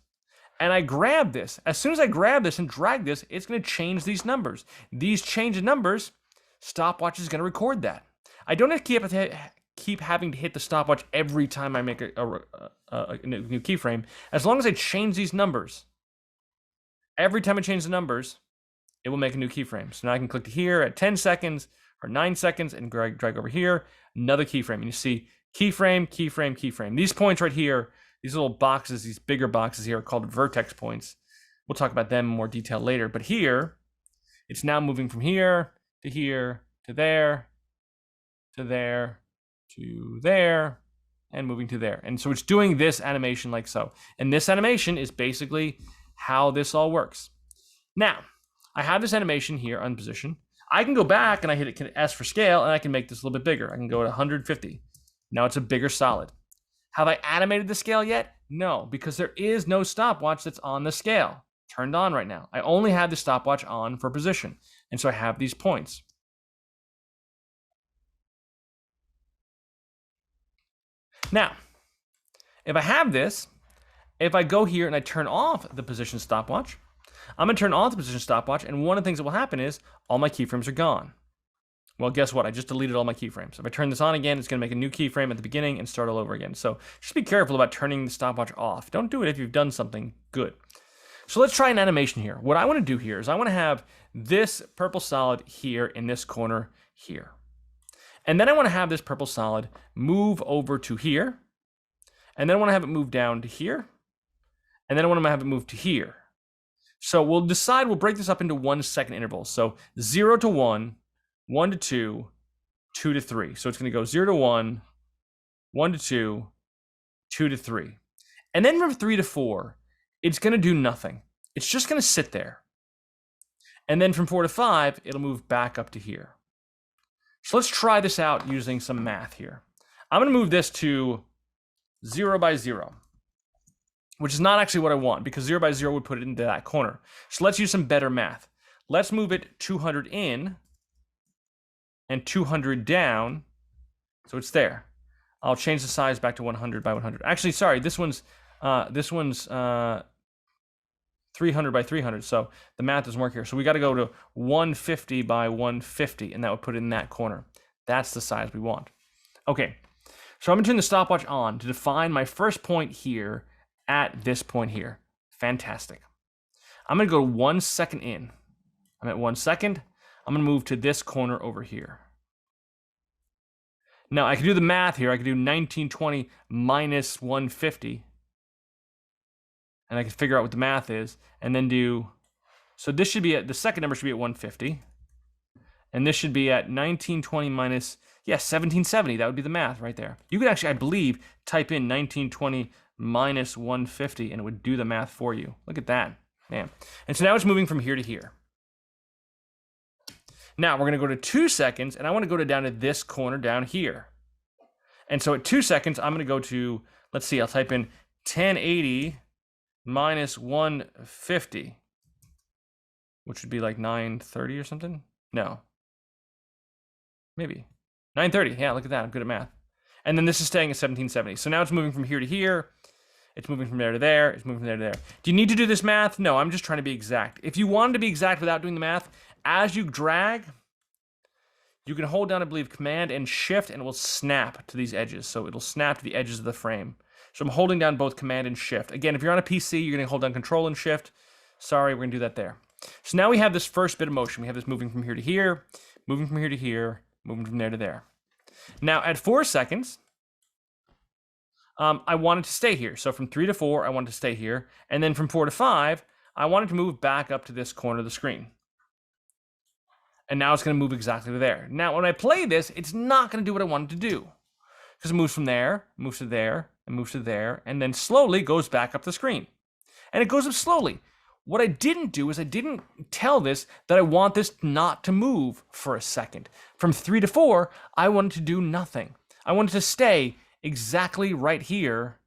and I grab this, as soon as I grab this and drag this, it's going to change these numbers. These change in numbers, stopwatch is going to record that. I don't have to keep having to hit the stopwatch every time I make a new keyframe. As long as I change these numbers, every time I change the numbers, it will make a new keyframe. So now I can click to here at 10 seconds or 9 seconds and drag over here, another keyframe. And you see keyframe, keyframe, keyframe. These points right here, these little boxes, these bigger boxes here are called vertex points. We'll talk about them in more detail later. But here, it's now moving from here to here to there to there to there and moving to there. And so it's doing this animation like so. And this animation is basically how this all works. Now, I have this animation here on position. I can go back and I hit S for scale and I can make this a little bit bigger. I can go to 150. Now it's a bigger solid. Have I animated the scale yet? No, because there is no stopwatch that's on the scale turned on right now. I only have the stopwatch on for position. And so I have these points. Now, if I have this, if I go here and I turn off the position stopwatch, I'm going to turn on the position stopwatch, and one of the things that will happen is all my keyframes are gone. Well, guess what? I just deleted all my keyframes. If I turn this on again, it's going to make a new keyframe at the beginning and start all over again. So just be careful about turning the stopwatch off. Don't do it if you've done something good. So let's try an animation here. What I want to do here is I want to have this purple solid here in this corner here. And then I want to have this purple solid move over to here. And then I want to have it move down to here. And then I want to have it move to here. So we'll break this up into 1 second intervals. So 0 to 1, 1 to 2, 2 to 3. So it's going to go 0 to 1, 1 to 2, 2 to 3. And then from 3 to 4, it's going to do nothing. It's just going to sit there. And then from 4 to 5, it'll move back up to here. So let's try this out using some math here. I'm going to move this to 0 by 0. Which is not actually what I want, because 0 by 0 would put it into that corner. So let's use some better math. Let's move it 200 in and 200 down, so it's there. I'll change the size back to 100 by 100. Actually, sorry, this one's 300 by 300, so the math doesn't work here. So we got to go to 150 by 150, and that would put it in that corner. That's the size we want. Okay, so I'm going to turn the stopwatch on to define my first point here at this point here. Fantastic. I'm going to go 1 second in. I'm at 1 second. I'm going to move to this corner over here. Now I can do the math here. I can do 1920 minus 150. And I can figure out what the math is. And then do, so this should be at, the second number should be at 150. And this should be at 1920 minus, 1770. That would be the math right there. You could actually, I believe, type in 1920 minus 150 and it would do the math for you. Look at that, man. And so now it's moving from here to here. Now we're going to go to 2 seconds and I want to go down to this corner down here. And so at 2 seconds, I'm going to go to, let's see, I'll type in 1080 minus 150, which would be like 930 or something. No, maybe 930. Yeah, look at that. I'm good at math. And then this is staying at 1770. So now it's moving from here to here. It's moving from there to there. It's moving from there to there. Do you need to do this math? No, I'm just trying to be exact. If you wanted to be exact without doing the math, as you drag, you can hold down, I believe, Command and Shift, and it will snap to these edges. So it'll snap to the edges of the frame. So I'm holding down both Command and Shift. Again, if you're on a PC, you're going to hold down Control and Shift. Sorry, we're going to do that there. So now we have this first bit of motion. We have this moving from here to here, moving from here to here, moving from there to there. Now at 4 seconds, I wanted to stay here. So from 3 to 4, I wanted to stay here. And then from 4 to 5, I wanted to move back up to this corner of the screen. And now it's going to move exactly to there. Now, when I play this, it's not going to do what I wanted to do. Because it moves from there, moves to there, and moves to there, and then slowly goes back up the screen. And it goes up slowly. What I didn't do is I didn't tell this that I want this not to move for a second. From 3 to 4, I wanted to do nothing. I wanted to stay exactly right here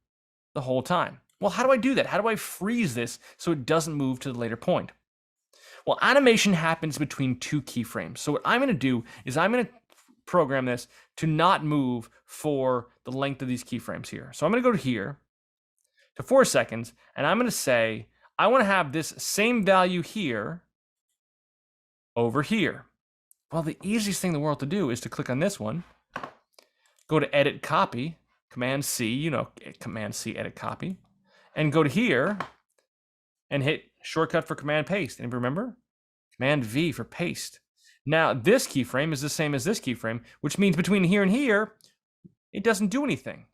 the whole time. Well, how do I do that? How do I freeze this so it doesn't move to the later point? Well, animation happens between 2 keyframes. So what I'm going to do is I'm going to program this to not move for the length of these keyframes here. So I'm going to go to here to 4 seconds, and I'm going to say, I want to have this same value here over here. Well, the easiest thing in the world to do is to click on this one, go to Edit Copy, Command C, you know, Command C, Edit Copy, and go to here and hit shortcut for Command Paste. And remember, Command V for paste. Now, this keyframe is the same as this keyframe, which means between here and here, it doesn't do anything.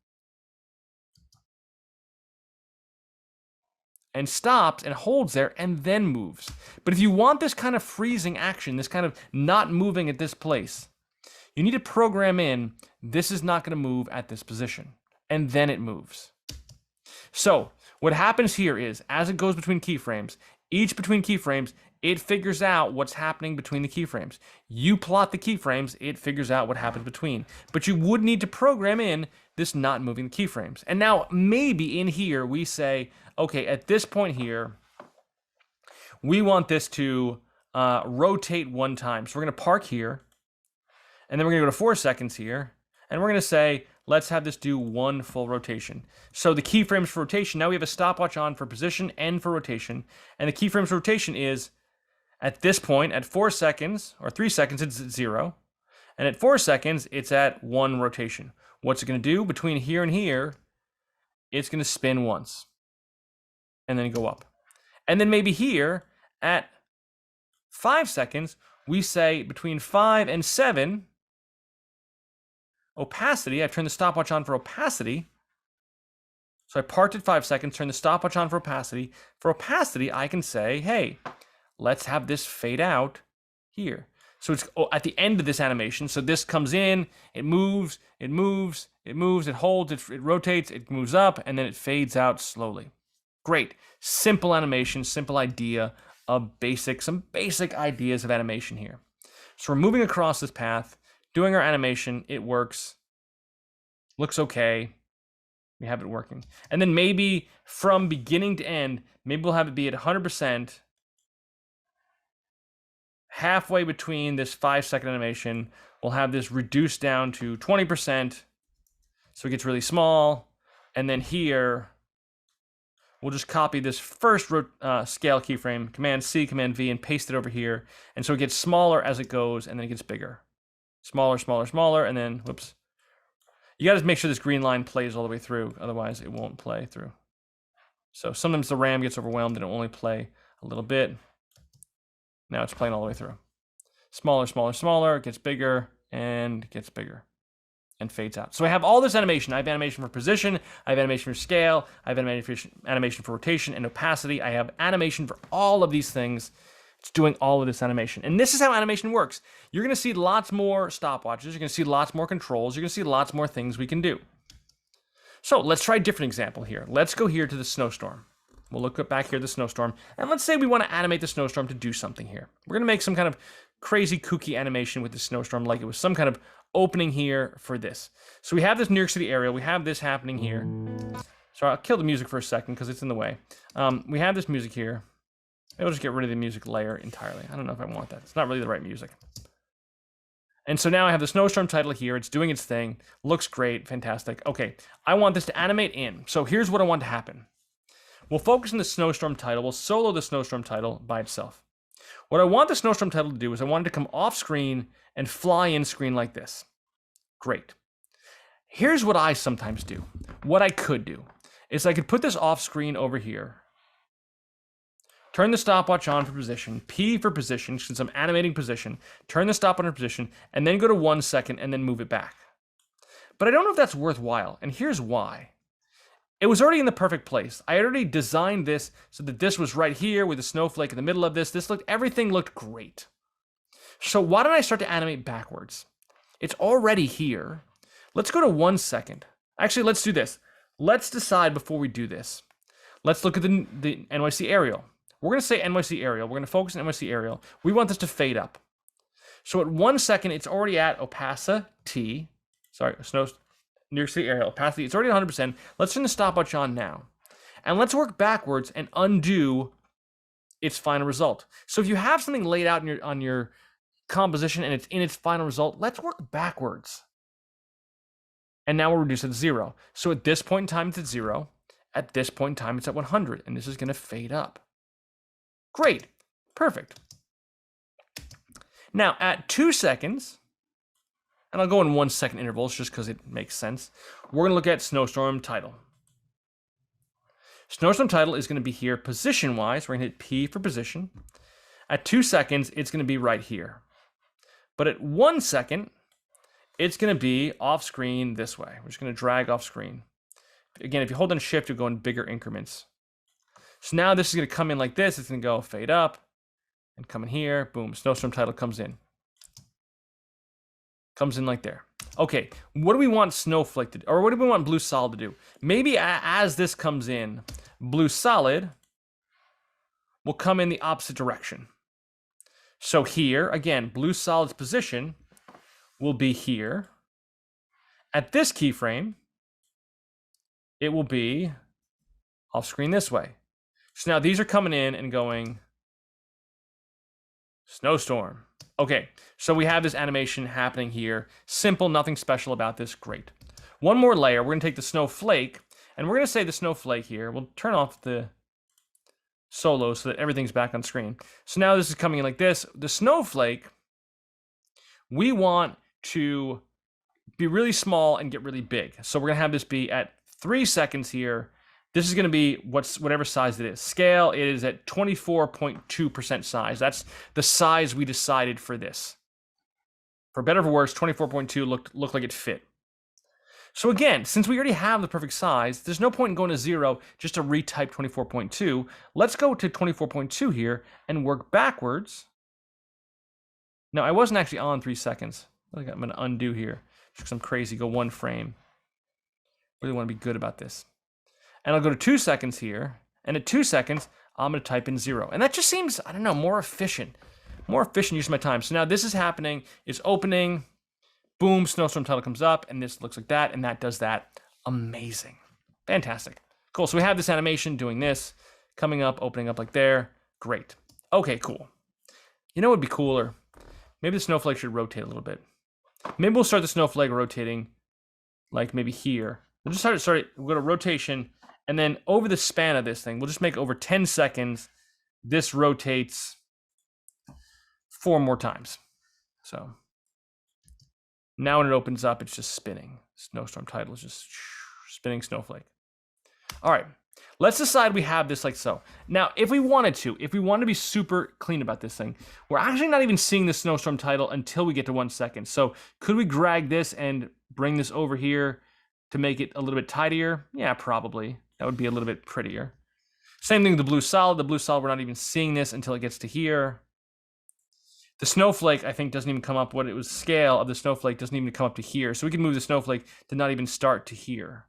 And stops and holds there and then moves. But if you want this kind of freezing action, this kind of not moving at this place, you need to program in, this is not going to move at this position. And then it moves. So what happens here is, as it goes between keyframes, each between keyframes, it figures out what's happening between the keyframes. You plot the keyframes, it figures out what happens between. But you would need to program in this not moving the keyframes. And now maybe in here we say, okay, at this point here, we want this to rotate 1 time. So we're going to park here, and then we're going to go to 4 seconds here, and we're going to say, let's have this do 1 full rotation. So the keyframes for rotation, now we have a stopwatch on for position and for rotation, and the keyframes for rotation is, at this point, at 4 seconds, or 3 seconds, it's at 0, and at 4 seconds, it's at 1 rotation. What's it going to do? Between here and here, it's going to spin once, and then go up. And then maybe here, at 5 seconds, we say between 5 and 7, opacity, I've turned the stopwatch on for opacity. So I parked at 5 seconds, turned the stopwatch on for opacity. For opacity, I can say, hey, let's have this fade out here. So it's at the end of this animation. So this comes in, it moves, it moves, it moves, it holds, it rotates, it moves up, and then it fades out slowly. Great. Simple animation, simple idea of some basic ideas of animation here. So we're moving across this path, doing our animation, it works, looks okay, we have it working. And then maybe from beginning to end, maybe we'll have it be at 100%, halfway between this 5-second animation, we'll have this reduced down to 20%, so it gets really small, and then here, we'll just copy this first scale keyframe, Command C, Command V, and paste it over here, and so it gets smaller as it goes, and then it gets bigger. Smaller, smaller, smaller, and then, whoops. You gotta make sure this green line plays all the way through, otherwise it won't play through. So sometimes the RAM gets overwhelmed and it'll only play a little bit. Now it's playing all the way through. Smaller, smaller, smaller, it gets bigger, and gets bigger, and fades out. So I have all this animation. I have animation for position, I have animation for scale, I have animation for rotation and opacity. I have animation for all of these things. It's doing all of this animation. And this is how animation works. You're going to see lots more stopwatches. You're going to see lots more controls. You're going to see lots more things we can do. So let's try a different example here. Let's go here to the snowstorm. We'll look back here at the snowstorm. And let's say we want to animate the snowstorm to do something here. We're going to make some kind of crazy kooky animation with the snowstorm, like it was some kind of opening here for this. So we have this New York City aerial. We have this happening here. So I'll kill the music for a second because it's in the way. We have this music here. I'll just get rid of the music layer entirely. I don't know if I want that. It's not really the right music. And so now I have the Snowstorm title here. It's doing its thing. Looks great. Fantastic. Okay, I want this to animate in. So here's what I want to happen. We'll focus on the Snowstorm title. We'll solo the Snowstorm title by itself. What I want the Snowstorm title to do is I want it to come off screen and fly in screen like this. Great. Here's what I sometimes do. What I could do is I could put this off screen over here. Turn the stopwatch on for position, P for position, since I'm animating position, turn the stopwatch on position, and then go to 1 second and then move it back. But I don't know if that's worthwhile, and here's why. It was already in the perfect place. I already designed this so that this was right here with a snowflake in the middle of this. Everything looked great. So why don't I start to animate backwards? It's already here. Let's go to 1 second. Actually, let's do this. let's decide before we do this. Let's look at the NYC aerial. We're going to say NYC aerial. We're going to focus on NYC aerial. We want this to fade up. So at 1 second, it's already at opacity. Sorry, New York City aerial opacity. It's already at 100%. Let's turn the stopwatch on now. And let's work backwards and undo its final result. So if you have something laid out on your composition and it's in its final result, let's work backwards. And now we'll reduce it to 0. So at this point in time, it's at 0. At this point in time, it's at 100. And this is going to fade up. Great. Perfect. Now, at 2 seconds, and I'll go in 1 second intervals just because it makes sense, we're going to look at Snowstorm Title. Snowstorm Title is going to be here position-wise. We're going to hit P for position. At 2 seconds, it's going to be right here. But at 1 second, it's going to be off-screen this way. We're just going to drag off-screen. Again, if you hold down Shift, you'll go in bigger increments. So now this is going to come in like this. It's going to go fade up and come in here. Boom, Snowstorm Title comes in. Comes in like there. Okay, what do we want Snowflake to do? Or what do we want Blue Solid to do? Maybe as this comes in, Blue Solid will come in the opposite direction. So here, again, Blue Solid's position will be here. At this keyframe, it will be off screen this way. So now these are coming in and going Snowstorm. Okay, so we have this animation happening here. Simple, nothing special about this. Great. One more layer. We're going to take the Snowflake, and we're going to say the Snowflake here. We'll turn off the solo so that everything's back on screen. So now this is coming in like this. The Snowflake, we want to be really small and get really big. So we're going to have this be at 3 seconds here. This is going to be whatever size it is. Scale, it is at 24.2% size. That's the size we decided for this. For better or for worse, 24.2 looked like it fit. So again, since we already have the perfect size, there's no point in going to 0 just to retype 24.2. Let's go to 24.2 here and work backwards. No, I wasn't actually on 3 seconds. I'm going to undo here because I'm crazy. Go 1 frame. Really want to be good about this. And I'll go to 2 seconds here. And at 2 seconds, I'm going to type in 0. And that just seems, I don't know, more efficient. More efficient use of my time. So now this is happening. It's opening. Boom, Snowstorm Title comes up. And this looks like that. And that does that. Amazing. Fantastic. Cool. So we have this animation doing this. Coming up, opening up like there. Great. Okay, cool. You know what would be cooler? Maybe the snowflake should rotate a little bit. Maybe we'll start the snowflake rotating like maybe here. We'll just we'll go to rotation. And then over the span of this thing, we'll just make over 10 seconds. This rotates 4 more times. So now when it opens up, it's just spinning. Snowstorm Title is just spinning snowflake. All right, let's decide we have this like so. Now, if we wanted to be super clean about this thing, we're actually not even seeing the Snowstorm Title until we get to 1 second. So could we drag this and bring this over here to make it a little bit tidier? Yeah, probably. That would be a little bit prettier. Same thing with the Blue Solid. The Blue Solid, we're not even seeing this until it gets to here. The snowflake, I think, doesn't even come up. What it was scale of the snowflake doesn't even come up to here. So we can move the snowflake to not even start to here.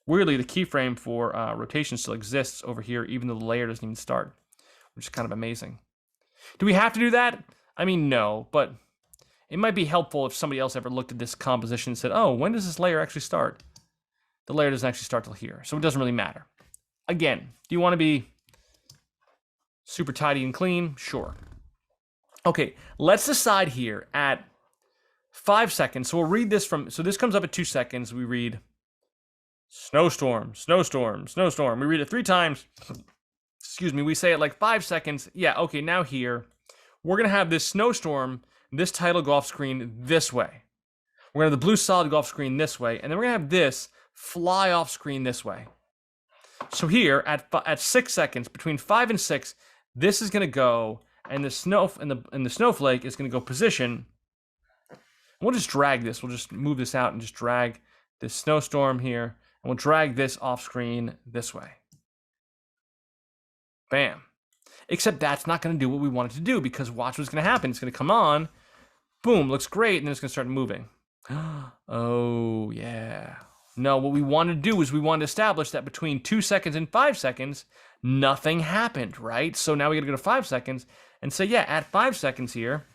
Weirdly, the keyframe for rotation still exists over here, even though the layer doesn't even start, which is kind of amazing. Do we have to do that? I mean, no, but it might be helpful if somebody else ever looked at this composition and said, oh, when does this layer actually start? The layer doesn't actually start till here, so it doesn't really matter. Again, do you want to be super tidy and clean? Sure. Okay, let's decide here at 5 seconds. So we'll read this from, so this comes up at 2 seconds. We read snowstorm, snowstorm, snowstorm. We read it 3 times. Excuse me, we say it like 5 seconds. Yeah, okay, now here, we're going to have this snowstorm, this title go off screen this way. We're going to have the blue solid go off screen this way, and then we're going to have this fly off screen this way. So here at 6 seconds, between 5 and 6, this is going to go, and the snowflake is going to go position. And we'll just drag this. We'll just move this out and just drag this snowstorm here, and we'll drag this off screen this way. Bam. Except that's not going to do what we want it to do, because watch what's going to happen. It's going to come on, boom, looks great, and then it's going to start moving. Oh, yeah. No, what we want to do is we want to establish that between 2 seconds and 5 seconds, nothing happened, right? So now we got to go to 5 seconds and say, yeah, at 5 seconds here,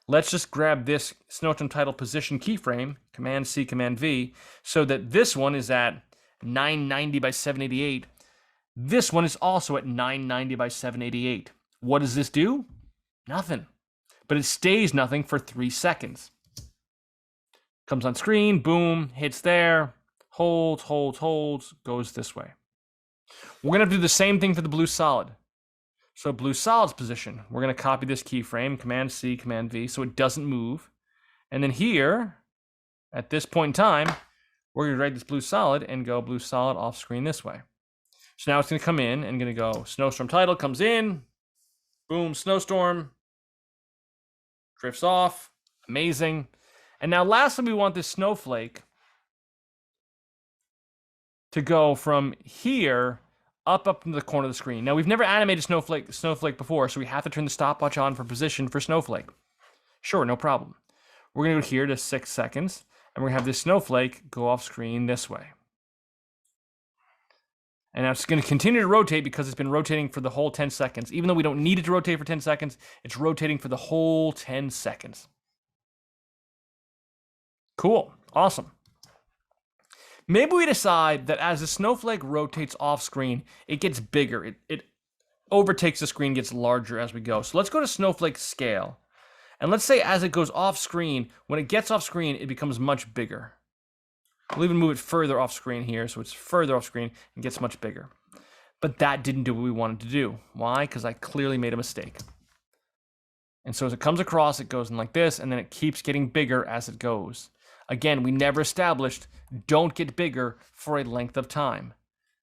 let's just grab this Snowstorm Title position keyframe, Command C, Command V, so that this one is at 990 by 788. This one is also at 990 by 788. What does this do? Nothing. But it stays nothing for 3 seconds. Comes on screen, boom, hits there, holds, goes this way. We're going to do the same thing for the blue solid. So blue solid's position, we're going to copy this keyframe, Command C, Command V, so it doesn't move. And then here, at this point in time, we're going to drag this blue solid and go blue solid off screen this way. So now it's going to come in and going to go Snowstorm Title comes in, boom, snowstorm, drifts off, amazing. And now lastly, we want this snowflake to go from here up into the corner of the screen. Now we've never animated snowflake before, so we have to turn the stopwatch on for position for snowflake. Sure, no problem. We're going to go here to 6 seconds, and we're going to have this snowflake go off screen this way. And now it's going to continue to rotate because it's been rotating for the whole 10 seconds. Even though we don't need it to rotate for 10 seconds, it's rotating for the whole 10 seconds. Cool. Awesome. Maybe we decide that as the snowflake rotates off screen, it gets bigger. It overtakes the screen, gets larger as we go. So let's go to snowflake scale. And let's say as it goes off screen, when it gets off screen, it becomes much bigger. We'll even move it further off screen here, so it's further off screen and gets much bigger. But that didn't do what we wanted to do. Why? Because I clearly made a mistake. And so as it comes across, it goes in like this, and then it keeps getting bigger as it goes. Again, we never established don't get bigger for a length of time.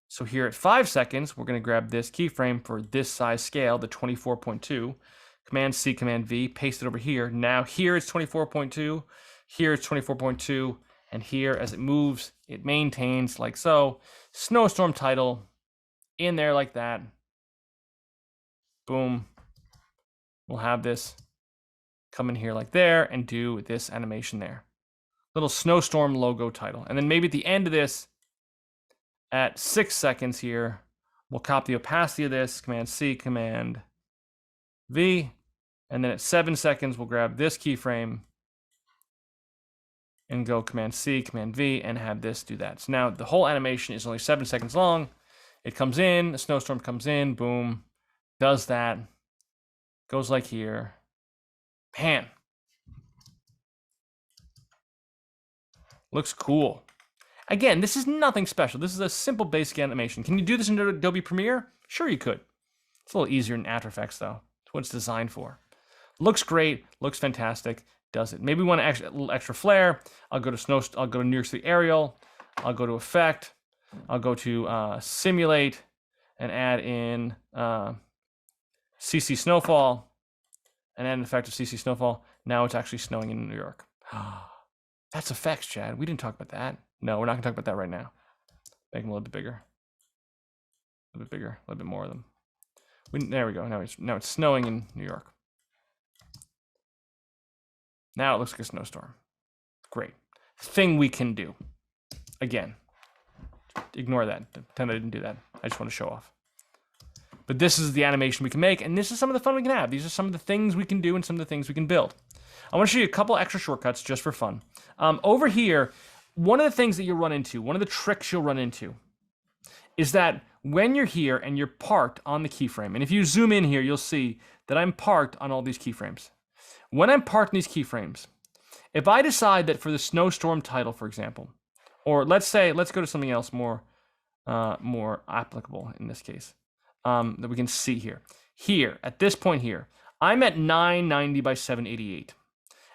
So here at 5 seconds, we're going to grab this keyframe for this size scale, the 24.2. Command C, Command V, paste it over here. Now here it's 24.2, here it's 24.2, and here as it moves, it maintains like so. Snowstorm Title in there like that. Boom. We'll have this come in here like there and do this animation there. Little snowstorm logo title. And then maybe at the end of this, at 6 seconds here, we'll copy the opacity of this, Command C, Command V. And then at 7 seconds, we'll grab this keyframe and go Command C, Command V, and have this do that. So now the whole animation is only 7 seconds long. It comes in, the snowstorm comes in, boom, does that, goes like here, pan. Looks cool. Again, this is nothing special. This is a simple basic animation. Can you do this in Adobe Premiere? Sure you could. It's a little easier in After Effects though. It's what it's designed for. Looks great, looks fantastic, does it. Maybe we want a little extra flair. I'll go to New York City Aerial. I'll go to Effect. I'll go to Simulate and add in CC Snowfall and add an effect of CC Snowfall. Now it's actually snowing in New York. That's effects, Chad. We didn't talk about that. No, we're not going to talk about that right now. Make them a little bit bigger. A little bit bigger. A little bit more of them. There we go. Now it's snowing in New York. Now it looks like a snowstorm. Great. Thing we can do. Again, ignore that. Pretend I didn't do that. I just want to show off. But this is the animation we can make, and this is some of the fun we can have. These are some of the things we can do and some of the things we can build. I want to show you a couple extra shortcuts just for fun. Over here, one of the things that you'll run into, one of the tricks you'll run into, is that when you're here and you're parked on the keyframe, and if you zoom in here, you'll see that I'm parked on all these keyframes. When I'm parked in these keyframes, if I decide that for the Snowstorm Title, for example, or let's go to something else more applicable in this case, that we can see here. Here, at this point here, I'm at 990 by 788.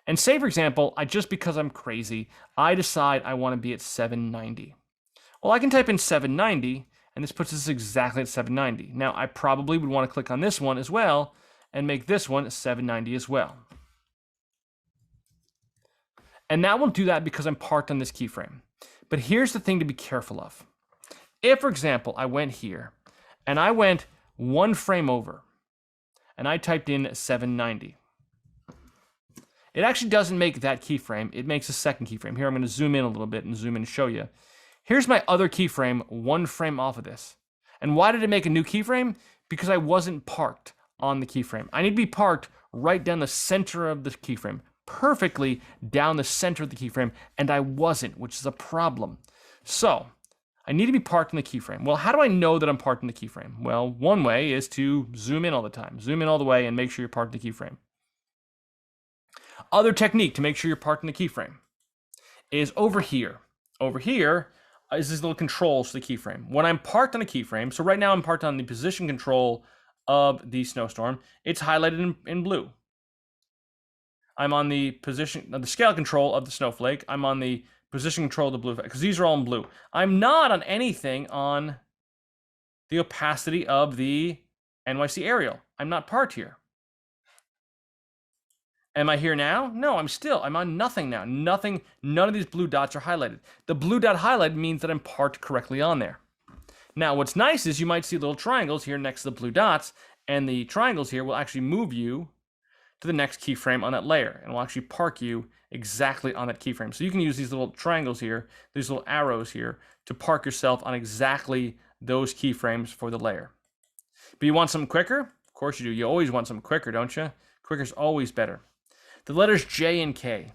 And say, for example, just because I'm crazy, I decide I want to be at 790. Well, I can type in 790, and this puts us exactly at 790. Now, I probably would want to click on this one as well, and make this one 790 as well. And that will do that because I'm parked on this keyframe. But here's the thing to be careful of. If, for example, I went here, and I went one frame over, and I typed in 790. It actually doesn't make that keyframe. It makes a second keyframe. Here, I'm going to zoom in a little bit and zoom in and show you. Here's my other keyframe, one frame off of this. And why did it make a new keyframe? Because I wasn't parked on the keyframe. I need to be parked right down the center of the keyframe, perfectly down the center of the keyframe, and I wasn't, which is a problem. So I need to be parked in the keyframe. Well, how do I know that I'm parked in the keyframe? Well, one way is to zoom in all the time. Zoom in all the way and make sure you're parked in the keyframe. Other technique to make sure you're parked in the keyframe is over here. Over here is these little controls for the keyframe. When I'm parked on a keyframe, so right now I'm parked on the position control of the snowstorm, it's highlighted in blue. I'm on the position, the scale control of the snowflake. I'm on the position control of the blue, because these are all in blue. I'm not on anything on the opacity of the NYC aerial. I'm not parked here. Am I here now? No, I'm on nothing now. Nothing, none of these blue dots are highlighted. The blue dot highlighted means that I'm parked correctly on there. Now, what's nice is you might see little triangles here next to the blue dots, and the triangles here will actually move you to the next keyframe on that layer, and will actually park you exactly on that keyframe. So you can use these little triangles here, these little arrows here, to park yourself on exactly those keyframes for the layer. But you want something quicker? Of course you do. You always want something quicker, don't you? Quicker's always better. The letters J and K.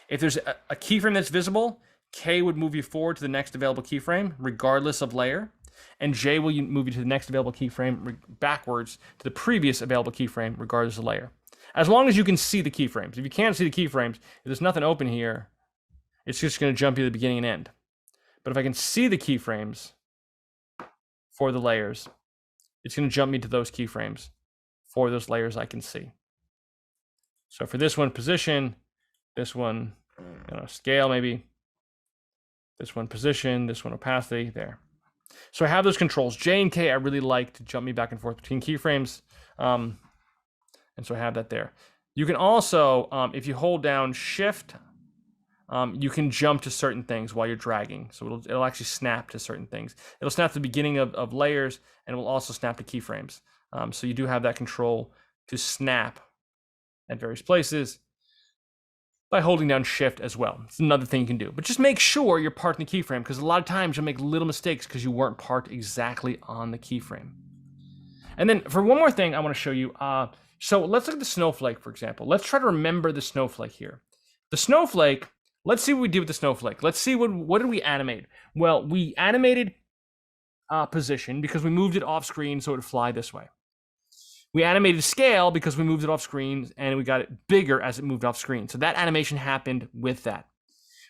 If there's a keyframe that's visible, K would move you forward to the next available keyframe, regardless of layer, and J will move you to the next available keyframe backwards to the previous available keyframe, regardless of layer. As long as you can see the keyframes. If you can't see the keyframes, if there's nothing open here, it's just going to jump you to the beginning and end. But if I can see the keyframes for the layers, it's going to jump me to those keyframes for those layers I can see. So for this one, position, this one, scale maybe, this one, position, this one, opacity, there. So I have those controls. J and K I really like to jump me back and forth between keyframes. And so I have that there. You can also, if you hold down Shift, you can jump to certain things while you're dragging. So it'll actually snap to certain things. It'll snap to the beginning of layers, and it will also snap to keyframes. So you do have that control to snap at various places by holding down Shift as well. It's another thing you can do. But just make sure you're parked in the keyframe, because a lot of times you'll make little mistakes because you weren't parked exactly on the keyframe. And then for one more thing I want to show you, so let's look at the snowflake, for example. Let's try to remember the snowflake here. The snowflake, let's see what we did with the snowflake. Let's see what did we animate? Well, we animated position because we moved it off screen so it would fly this way. We animated scale because we moved it off screen and we got it bigger as it moved off screen. So that animation happened with that.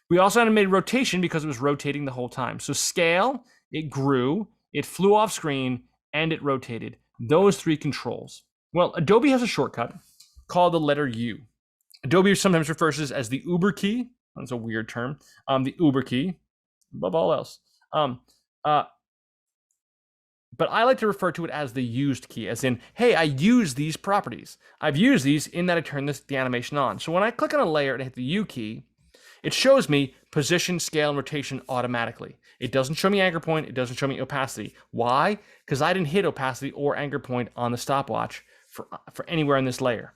We also animated rotation because it was rotating the whole time. So scale, it grew, it flew off screen, and it rotated. Those three controls. Well, Adobe has a shortcut called the letter U. Adobe sometimes refers to this as the Uber key. That's a weird term. The Uber key, above all else. But I like to refer to it as the used key, as in, hey, I use these properties. I've used these in that I turn the animation on. So when I click on a layer and I hit the U key, it shows me position, scale, and rotation automatically. It doesn't show me anchor point. It doesn't show me opacity. Why? Because I didn't hit opacity or anchor point on the stopwatch for anywhere in this layer.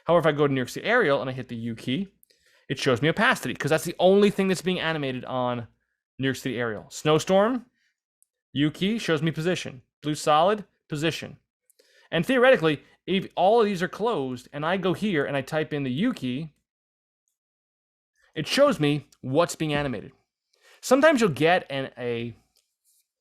However, if I go to New York City Aerial and I hit the U key, it shows me opacity, because that's the only thing that's being animated on New York City Aerial. Snowstorm, U key shows me position. Blue solid, position. And theoretically, if all of these are closed and I go here and I type in the U key, it shows me what's being animated. Sometimes you'll get a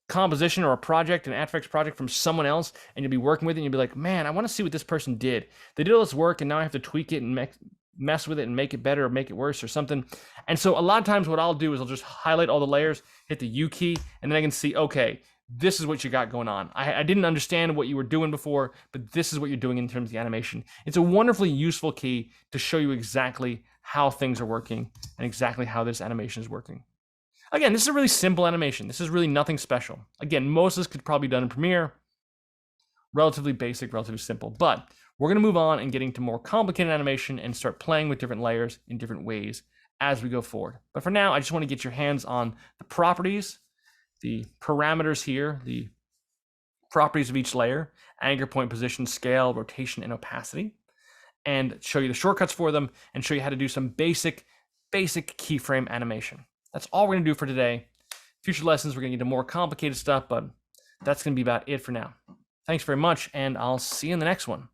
composition or a project, an After Effects project from someone else, and you'll be working with it and you'll be like, man, I want to see what this person did. They did all this work and now I have to tweak it and mess with it and make it better or make it worse or something. And so a lot of times what I'll do is I'll just highlight all the layers, hit the U key, and then I can see, okay, this is what you got going on. I didn't understand what you were doing before, but this is what you're doing in terms of the animation. It's a wonderfully useful key to show you exactly how things are working and exactly how this animation is working. Again, this is a really simple animation. This is really nothing special. Again, most of this could probably be done in Premiere. Relatively basic, relatively simple. But we're going to move on and getting to more complicated animation and start playing with different layers in different ways as we go forward. But for now, I just want to get your hands on the properties, the parameters here, the properties of each layer, anchor point, position, scale, rotation, and opacity, and show you the shortcuts for them and show you how to do some basic keyframe animation. That's all we're going to do for today. Future lessons, we're going to get into more complicated stuff, but that's going to be about it for now. Thanks very much, and I'll see you in the next one.